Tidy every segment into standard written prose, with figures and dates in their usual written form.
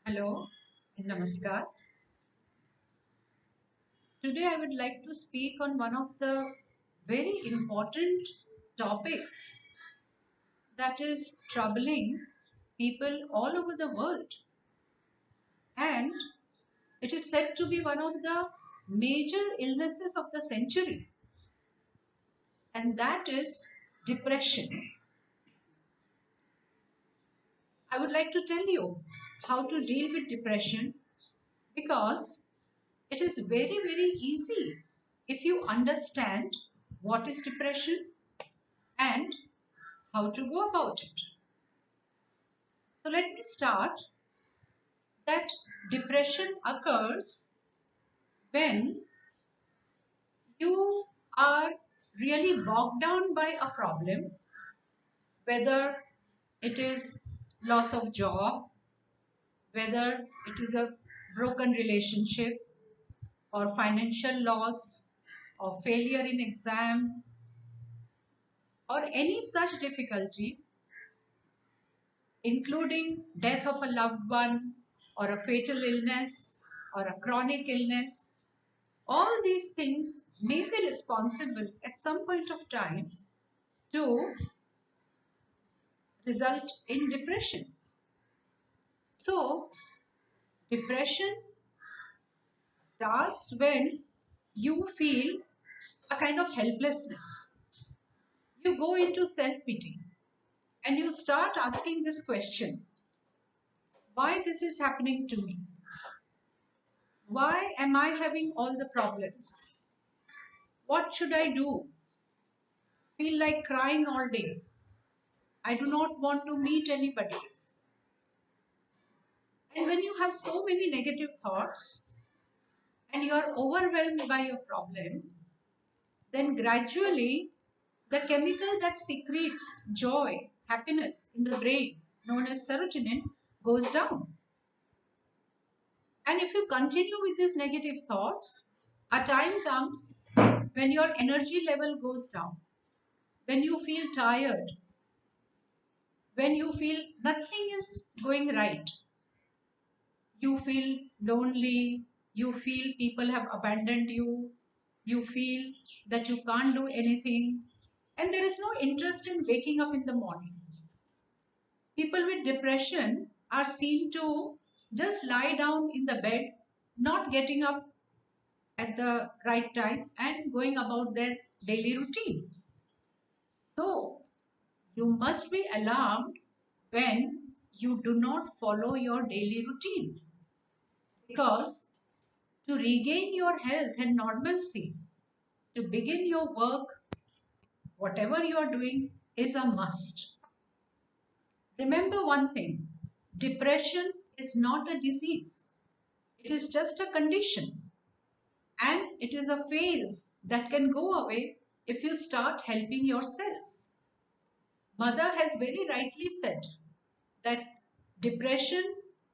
Hello, Namaskar. Today I would like to speak on one of the very important topics that is troubling people all over the world. And it is said to be one of the major illnesses of the century, and that is depression. I would like to tell you how to deal with depression because it is very easy if you understand what is depression and how to go about it. So let me start that depression occurs when you are really bogged down by a problem, whether it is loss of job, whether it is a broken relationship or financial loss or failure in exam or any such difficulty, including death of a loved one or a fatal illness or a chronic illness. All these things may be responsible at some point of time to result in depression. So, depression starts when you feel a kind of helplessness. You go into self-pity and you start asking this question: why this is happening to me? Why am I having all the problems? What should I do? Feel like crying all day. I do not want to meet anybody. And when you have so many negative thoughts and you are overwhelmed by your problem, then gradually the chemical that secretes joy, happiness in the brain, known as serotonin, goes down. And if you continue with these negative thoughts, a time comes when your energy level goes down, when you feel tired, when you feel nothing is going right. You feel lonely, you feel people have abandoned you, you feel that you can't do anything, and there is no interest in waking up in the morning. People with depression are seen to just lie down in the bed, not getting up at the right time and going about their daily routine. So, you must be alarmed when you do not follow your daily routine, because to regain your health and normalcy, to begin your work, whatever you are doing, is a must. Remember one thing: depression is not a disease, it is just a condition, and it is a phase that can go away if you start helping yourself. Mother has very rightly said that depression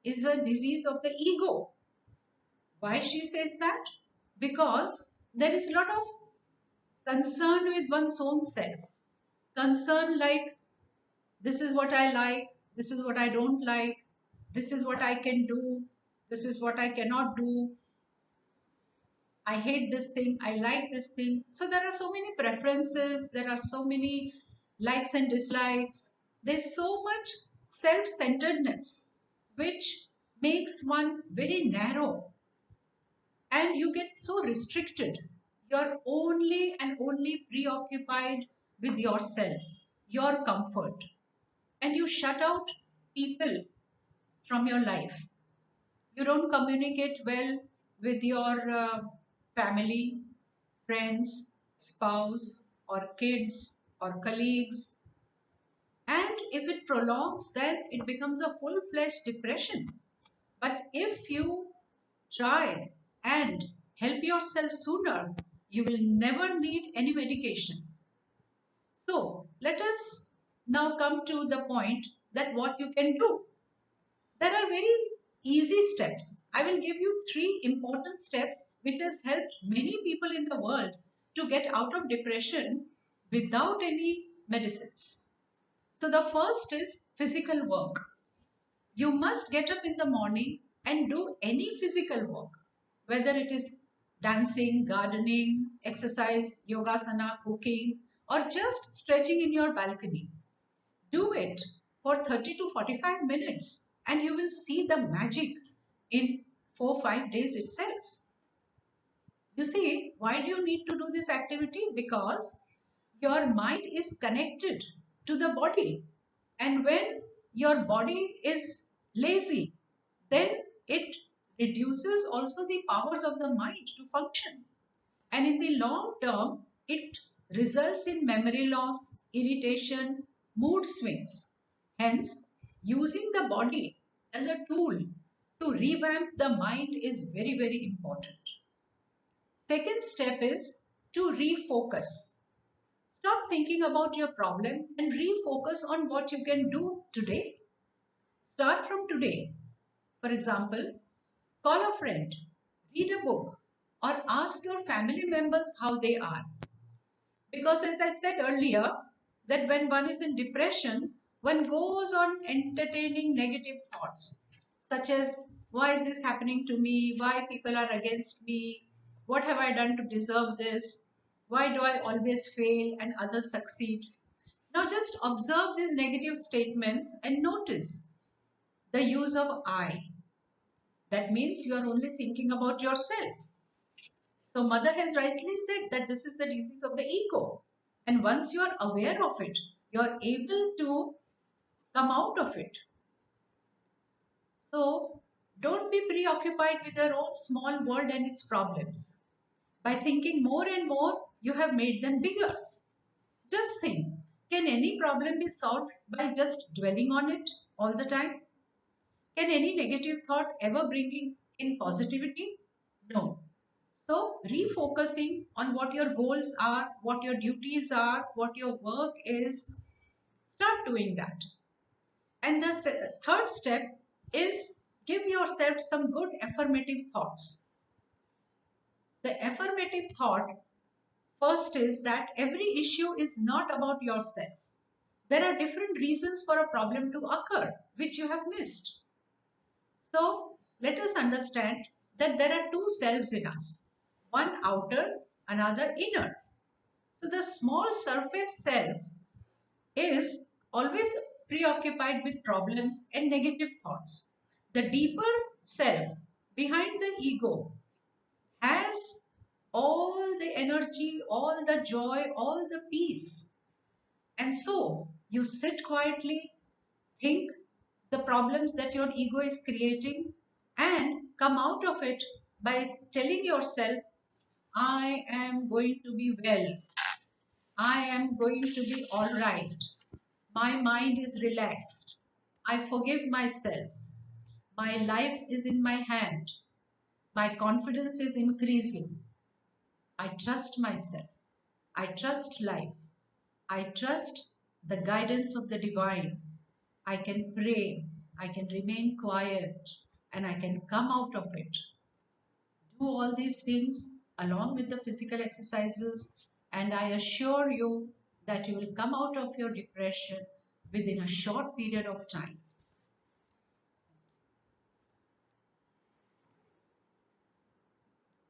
is a disease of the ego. Why she says that? Because there is a lot of concern with one's own self. Concern like, this is what I like, this is what I don't like, this is what I can do, this is what I cannot do, I hate this thing, I like this thing. So there are so many preferences, there are so many likes and dislikes. There's so much self-centeredness which makes one very narrow, and you get so restricted. You're only and only preoccupied with yourself, your comfort, and you shut out people from your life. You don't communicate well with your family, friends, spouse, or kids, or colleagues. And if it prolongs, then it becomes a full-fledged depression. But if you try and help yourself sooner, you will never need any medication. So let us now come to the point that what you can do. There are very easy steps. I will give you 3 important steps which has helped many people in the world to get out of depression without any medicines. So the first is physical work. You must get up in the morning and do any physical work, whether it is dancing, gardening, exercise, yogasana, cooking, or just stretching in your balcony. Do it for 30 to 45 minutes and you will see the magic in 4-5 days itself. You see, why do you need to do this activity? Because your mind is connected to the body. And when your body is lazy, then it reduces also the powers of the mind to function. And in the long term, it results in memory loss, irritation, mood swings. Hence, using the body as a tool to revamp the mind is very, very important. Second step is to refocus. Stop thinking about your problem and refocus on what you can do today. Start from today. For example, call a friend, read a book, or ask your family members how they are. Because as I said earlier, that when one is in depression, one goes on entertaining negative thoughts, such as, why is this happening to me? Why people are against me? What have I done to deserve this? Why do I always fail and others succeed? Now just observe these negative statements and notice the use of I. That means you are only thinking about yourself. So mother has rightly said that this is the disease of the ego. And once you are aware of it, you are able to come out of it. So don't be preoccupied with your own small world and its problems. By thinking more and more, you have made them bigger. Just think, can any problem be solved by just dwelling on it all the time? Can any negative thought ever bring in positivity? No. So refocusing on what your goals are, what your duties are, what your work is, start doing that. And the third step is give yourself some good affirmative thoughts. The affirmative thought first is that every issue is not about yourself. There are different reasons for a problem to occur, which you have missed. So let us understand that there are two selves in us, one outer, another inner. So the small surface self is always preoccupied with problems and negative thoughts. The deeper self behind the ego has all the energy, all the joy, all the peace. And so you sit quietly, think the problems that your ego is creating and come out of it by telling yourself, I am going to be well. I am going to be all right. My mind is relaxed. I forgive myself. My life is in my hand. My confidence is increasing. I trust myself. I trust life. I trust the guidance of the divine. I can pray. I can remain quiet and I can come out of it. Do all these things along with the physical exercises, and I assure you that you will come out of your depression within a short period of time.